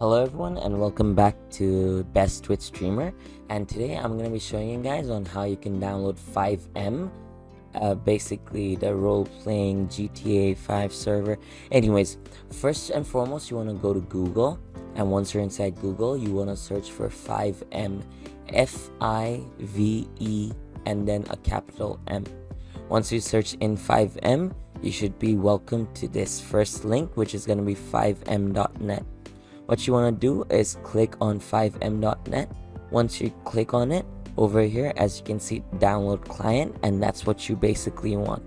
Hello everyone and welcome back to Best Twitch Streamer, and today I'm going to be showing you guys on how you can download FiveM, basically the role-playing GTA 5 server. Anyways, first and foremost you want to go to Google, and once you're inside Google you want to search for FiveM, F-I-V-E and then a capital M. Once you search in FiveM, you should be welcomed to this first link, which is going to be FiveM.net. What you want to do is click on FiveM.net. Once you click on it, over here as you can see, download client, and that's what you basically want.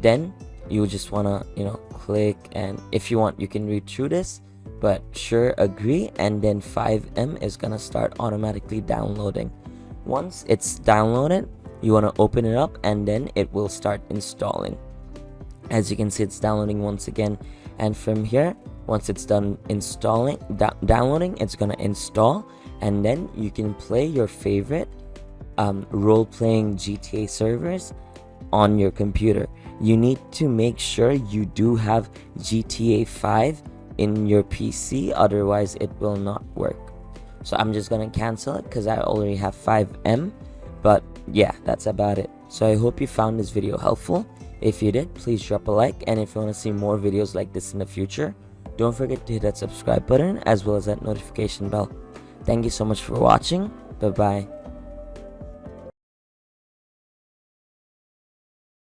Then you just want to click, and if you want you can read through this, but sure, agree, and then FiveM is gonna start automatically downloading. Once it's downloaded, you want to open it up and then it will start installing. As you can see, it's downloading once again, and from here, once it's done installing, downloading, it's gonna install, and then you can play your favorite role-playing GTA servers on your computer. You need to make sure you do have GTA 5 in your PC, otherwise it will not work. So I'm just gonna cancel it because I already have FiveM. But yeah, that's about it. So I hope you found this video helpful. If you did, please drop a like, and if you want to see more videos like this in the future, don't forget to hit that subscribe button as well as that notification bell. Thank you so much for watching. Bye bye.